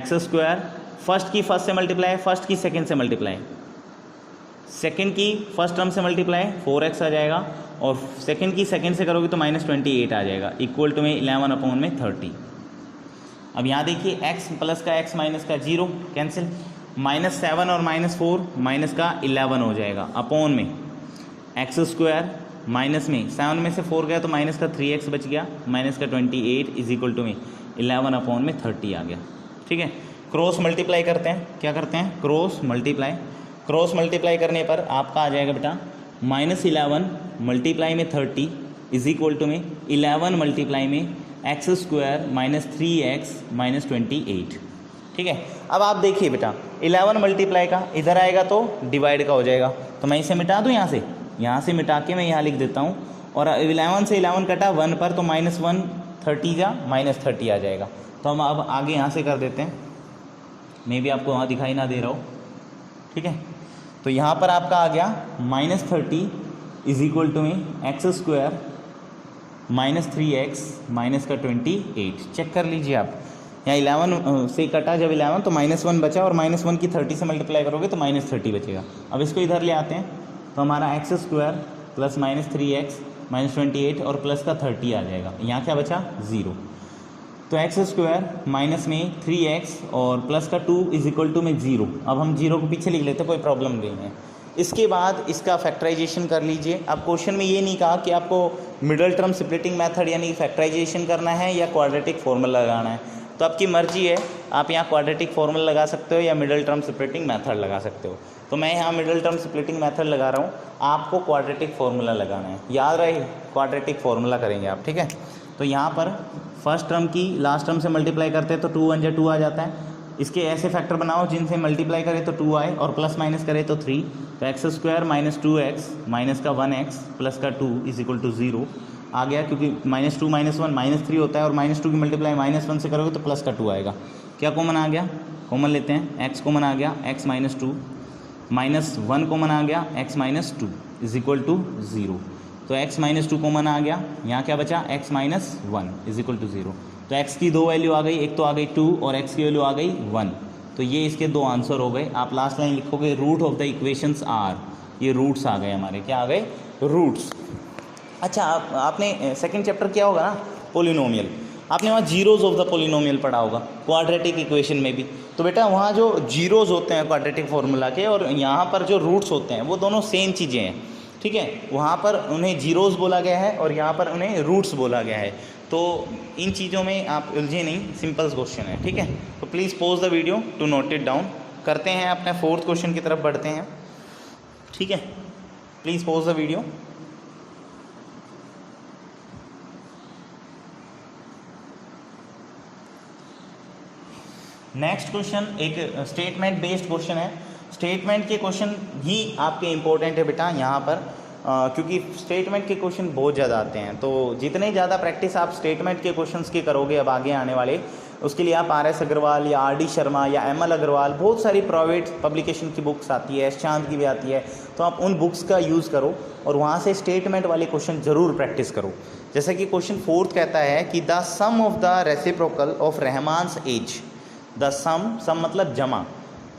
x² फर्स्ट की फर्स्ट से मल्टीप्लाई, फर्स्ट की सेकंड से मल्टीप्लाई, सेकेंड की फर्स्ट टर्म से मल्टीप्लाई 4x आ जाएगा, और सेकेंड की सेकेंड से करोगे तो -28 आ जाएगा, इक्वल टू में 11/30। अब यहाँ देखिए x प्लस का x माइनस का 0 कैंसिल, -7 और -4 माइनस का 11 हो जाएगा, अपॉन में x² माइनस में 7 में से 4 गया तो माइनस का 3x बच गया, माइनस का 28 इज इक्वल टू में 11/30 आ गया। ठीक है, क्रॉस मल्टीप्लाई करते हैं, क्या करते हैं, क्रॉस मल्टीप्लाई करने पर आपका आ जाएगा बेटा -11 मल्टीप्लाई में 30 इज इक्वल टू में 11 मल्टीप्लाई में x² -3x -28। ठीक है, अब आप देखिए बेटा 11 मल्टीप्लाई का इधर आएगा तो डिवाइड का हो जाएगा, तो मैं इसे मिटा दूँ, यहाँ से मिटा के मैं यहाँ लिख देता हूँ, और 11 से 11 कटा 1 पर तो -1 30 जा -30 आ जाएगा। तो हम अब आगे यहाँ से कर देते हैं, मे भी आपको वहाँ दिखाई ना दे रहा हो। ठीक है, तो यहाँ पर आपका आ गया -30 इज इक्वल टू में x² -3x माइनस का 28। चेक कर लीजिए आप, यहाँ 11 से कटा जब 11 तो -1 बचा, और -1 की 30 से मल्टीप्लाई करोगे तो -30 बचेगा। अब इसको इधर ले आते हैं, तो हमारा x² प्लस -3x -28 और प्लस का 30 आ जाएगा, यहाँ क्या बचा 0। तो x² माइनस में 3x और प्लस का 2 इज इक्वल टू में 0। अब हम 0 को पीछे लिख लेते, कोई प्रॉब्लम नहीं है। इसके बाद इसका फैक्टराइजेशन कर लीजिए। अब क्वेश्चन में ये नहीं कहा कि आपको मिडल टर्म स्प्लिटिंग मेथड यानी फैक्टराइजेशन करना है या क्वाड्रेटिक फॉर्मूला लगाना है, तो आपकी मर्जी है, आप यहाँ क्वाड्रेटिक फॉर्मूला लगा सकते हो या मिडल टर्म स्प्लिटिंग मेथड लगा सकते हो। तो मैं यहाँ मिडल टर्म स्प्लिटिंग मेथड लगा रहा हूँ, आपको क्वाड्रेटिक फॉर्मूला लगाना है, याद रहे क्वाड्रेटिक फॉर्मूला करेंगे आप। ठीक है, तो यहाँ पर फर्स्ट टर्म की लास्ट टर्म से मल्टीप्लाई करते हैं तो 2 1 2 आ जाता है। इसके ऐसे फैक्टर बनाओ जिनसे मल्टीप्लाई करे तो 2 आए और प्लस माइनस करे तो 3। तो x² -2x माइनस का 1x प्लस का 2 इज इक्वल टू 0 आ गया, क्योंकि -2 -1 -3 होता है, और -2 की मल्टीप्लाई -1 से करोगे तो प्लस का 2 आएगा। क्या कॉमन आ गया, कॉमन लेते हैं, x कॉमन आ गया, x -2 -1 कॉमन आ गया, x -2 इज इक्वल टू 0। तो x -2 कॉमन आ गया, यहाँ क्या बचा x -1 इज इक्वल टू 0। तो x की 2 वैल्यू आ गई, एक तो आ गई 2 और x की वैल्यू आ गई 1। तो ये इसके 2 आंसर हो गए। आप लास्ट लाइन लिखोगे root of the equations are, ये रूट्स आ गए हमारे, क्या आ गए, रूट्स। अच्छा, आपने सेकंड चैप्टर किया होगा ना पोलिनोमियल, आपने वहाँ जीरोज़ ऑफ द पोलिनोमियल पढ़ा होगा क्वाड्रेटिक इक्वेशन में भी। तो बेटा वहाँ जो जीरोज़ होते हैं क्वाड्रेटिक फार्मूला के और यहाँ पर जो रूट्स होते हैं वो दोनों सेम चीज़ें हैं। ठीक है, वहाँ पर उन्हें जीरोज़ बोला गया है और यहाँ पर उन्हें रूट्स बोला गया है। तो इन चीज़ों में आप उलझे नहीं, सिंपल क्वेश्चन है। ठीक है, तो please pause the video to note it down. करते हैं अपने 4th क्वेश्चन की तरफ बढ़ते हैं। ठीक है, please pause the video. Next question एक स्टेटमेंट बेस्ड क्वेश्चन है। स्टेटमेंट के क्वेश्चन ही आपके इम्पोर्टेंट है बेटा यहाँ पर, क्योंकि स्टेटमेंट के क्वेश्चन बहुत ज़्यादा आते हैं। तो जितने ज़्यादा प्रैक्टिस आप स्टेटमेंट के क्वेश्चंस की करोगे अब आगे आने वाले, उसके लिए आप RS अग्रवाल या RD शर्मा या ML अग्रवाल, बहुत सारी प्राइवेट पब्लिकेशन की बुक्स आती है, चांद की भी आती है, तो आप उन बुक्स का यूज़ करो और वहाँ से स्टेटमेंट वाले क्वेश्चन ज़रूर प्रैक्टिस करो। जैसे कि क्वेश्चन 4th कहता है कि the sum of the reciprocal of Rahman's age, the sum मतलब जमा,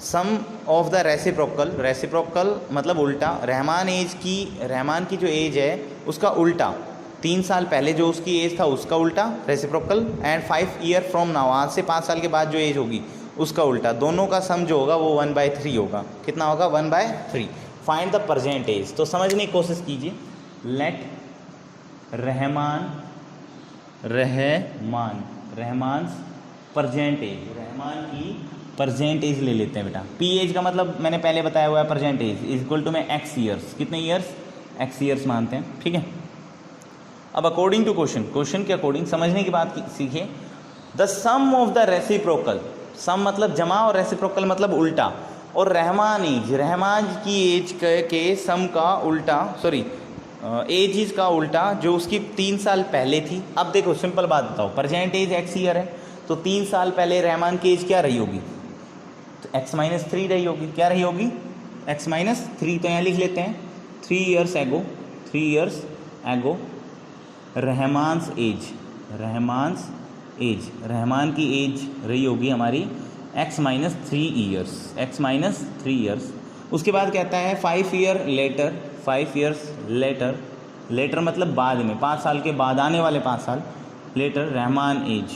सम ऑफ द रेसिप्रोकल मतलब उल्टा, रहमान की जो एज है उसका उल्टा, 3 साल पहले जो उसकी एज था उसका उल्टा reciprocal, and 5 year from now, आज से 5 साल के बाद जो एज होगी उसका उल्टा, दोनों का सम जो होगा वो 1/3 होगा। कितना होगा, 1/3। Find the present age. तो समझने की कोशिश कीजिए। Let Rahman present age, Rahman की प्रेजेंट एज ले लेते हैं बेटा। पी एज का मतलब मैंने पहले बताया हुआ है, प्रेजेंट एज इक्वल टू में एक्स ईयर्स, कितने ईयर्स, एक्स ईयर्स मानते हैं। ठीक है, अब अकॉर्डिंग टू क्वेश्चन के अकॉर्डिंग समझने की बात सीखिए। The sum of the reciprocal, sum मतलब जमा और रेसिप्रोकल मतलब उल्टा, और रहमान की एज के सम का उल्टा, सॉरी एज का उल्टा जो उसकी 3 साल पहले थी। अब देखो सिंपल बात बताओ, प्रेजेंट एज एक्स ईयर है तो 3 साल पहले रहमान की एज क्या रही होगी, तो x-3 रही होगी। क्या रही होगी, x-3। तो यहाँ लिख लेते हैं 3 years ago रहमान्स एज, रहमान की एज रही होगी हमारी x-3 years, उसके बाद कहता है 5 year later, 5 years later, later मतलब बाद में, 5 साल के बाद, आने वाले 5 साल, लेटर रहमान एज,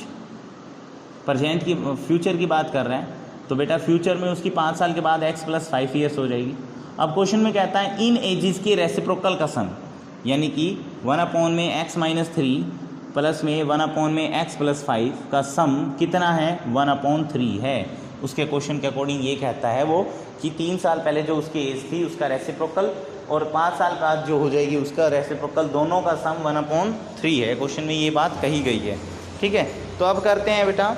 प्रेजेंट की फ्यूचर की बात कर रहे हैं, तो बेटा फ्यूचर में उसकी 5 साल के बाद x + 5 ईयर्स हो जाएगी। अब क्वेश्चन में कहता है इन एजिस की रेसिप्रोकल का सम, यानी कि 1/x - 3 प्लस में 1/x + 5 का सम कितना है, 1/3 है। उसके क्वेश्चन के अकॉर्डिंग ये कहता है वो कि 3 साल पहले जो उसकी एज थी उसका रेसिप्रोकल और 5 साल बाद जो हो जाएगी उसका रेसिप्रोकल, दोनों का सम 1/3 है। क्वेश्चन में ये बात कही गई है, ठीक है। तो अब करते हैं बेटा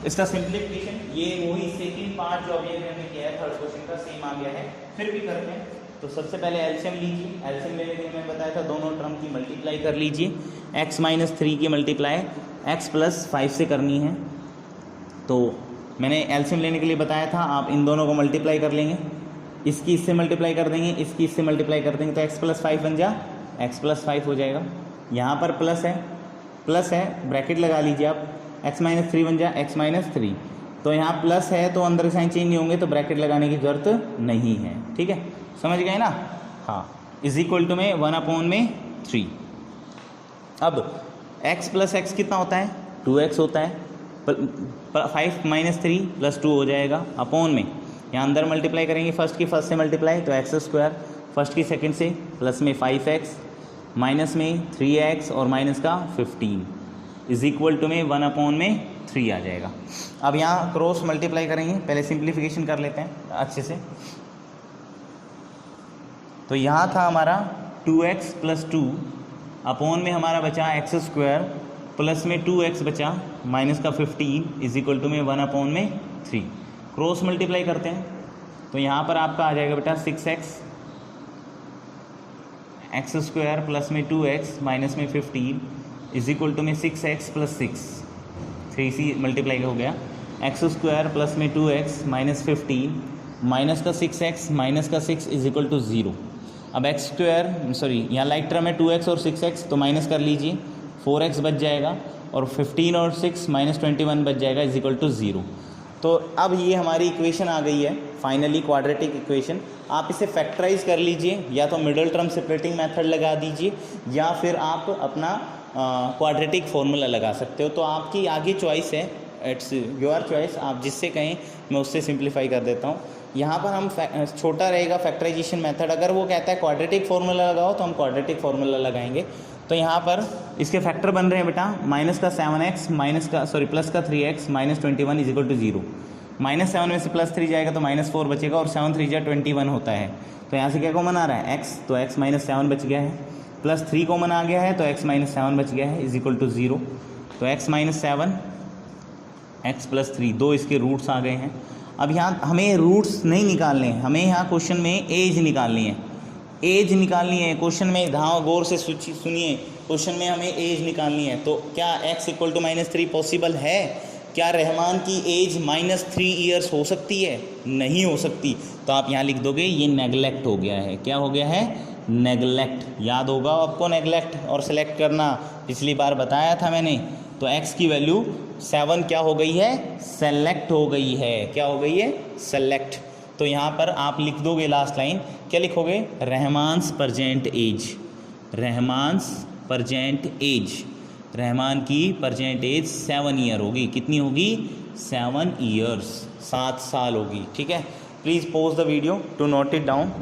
इसका सिंप्लीफिकेशन। ये वही सेकंड पार्ट जो अभी हमने किया है थर्ड क्वेश्चन का, सेम आ गया है, फिर भी करते हैं। तो सबसे पहले एलसीएम लीजिए, एलसीएम लेने के लिए मैंने बताया था दोनों टर्म की मल्टीप्लाई कर लीजिए। x - 3 की मल्टीप्लाई x + 5 से करनी है, तो मैंने एलसीएम लेने के लिए बताया था आप इन दोनों को मल्टीप्लाई कर लेंगे, इसकी इससे मल्टीप्लाई कर देंगे, इसकी इससे मल्टीप्लाई कर देंगे, तो x + 5 बन जा x + 5 हो जाएगा। यहाँ पर प्लस है ब्रैकेट लगा लीजिए आप, x - 3 बन जा x - 3, तो यहाँ प्लस है तो अंदर के साइन चेंज नहीं होंगे तो ब्रैकेट लगाने की ज़रूरत नहीं है, ठीक है, समझ गए ना। हाँ, = में 1/3। अब x + x कितना होता है, 2x होता है, 5 - 3 + 2 हो जाएगा, अपॉन में यहाँ अंदर मल्टीप्लाई करेंगे, फर्स्ट की फर्स्ट से मल्टीप्लाई तो x², फर्स्ट की सेकंड से, प्लस में 5x, माइनस में 3x और माइनस का 15 = में 1/3 आ जाएगा। अब यहाँ क्रॉस मल्टीप्लाई करेंगे, पहले सिंप्लीफिकेशन कर लेते हैं अच्छे से। तो यहाँ था हमारा 2x + 2, अपॉन में हमारा बचा x², प्लस में 2x बचा, माइनस का 15 = में 1/3। क्रॉस मल्टीप्लाई करते हैं तो यहाँ पर आपका आ जाएगा बेटा 6x, x² प्लस में 2x माइनस में 15 = में 6x + 6, 3c मल्टीप्लाई हो गया, x² प्लस में 2x माइनस 15 माइनस का 6x माइनस का 6 = 0। अब x², यहाँ लाइक टर्म है 2x और 6x, तो माइनस कर लीजिए, 4x बच जाएगा और 15 और 6 -21 बच जाएगा = 0। तो अब ये हमारी इक्वेशन आ गई है फाइनली, क्वाड्रेटिक इक्वेशन। आप इसे फैक्टराइज कर लीजिए, या तो मिडल टर्म सेपरेटिंग मेथड लगा दीजिए या फिर आप अपना क्वाड्रेटिक फॉर्मूला लगा सकते हो, तो आपकी आगे चॉइस है, इट्स योर चॉइस, आप जिससे कहें मैं उससे सिंप्लीफाई कर देता हूँ। यहाँ पर हम छोटा रहेगा फैक्टराइजेशन मेथड, अगर वो कहता है क्वाड्रेटिक फार्मूला लगाओ तो हम क्वाड्रेटिक फार्मूला लगाएंगे। तो यहाँ पर इसके फैक्टर बन रहे हैं बेटा, माइनस का 7x प्लस का 3x माइनस 21 = 0। -7 में से +3 जाएगा तो -4 बचेगा और 7 3 जा 21 होता है, तो यहाँ से क्या कॉमन आ रहा है x, तो x - 7 बच गया है, +3 कॉमन आ गया है तो x - 7 बच गया है = 0। तो x - 7 x + 3, दो इसके रूट्स आ गए हैं। अब यहाँ हमें रूट्स नहीं निकालने हैं, हमें यहाँ क्वेश्चन में एज निकालनी है, एज निकालनी है क्वेश्चन में। हाँ, गौर से सुनिए, क्वेश्चन में हमें एज निकालनी है। तो क्या x = -3 पॉसिबल है? क्या रहमान की एज -3 ईयर्स हो सकती है? नहीं हो सकती। तो आप यहाँ लिख दोगे ये नेगलेक्ट हो गया है। क्या हो गया है? नेगलेक्ट। याद होगा आपको नेगलेक्ट और सेलेक्ट करना, पिछली बार बताया था मैंने। तो x की वैल्यू 7 क्या हो गई है? सेलेक्ट हो गई है। क्या हो गई है? सेलेक्ट। तो यहाँ पर आप लिख दोगे लास्ट लाइन, क्या लिखोगे? Rahman's present age. Rahman's present age, Rahman की प्रेजेंट एज 7 ईयर होगी। कितनी होगी? 7 ईयर्स, 7 साल होगी। ठीक है, please pause the video to note it down.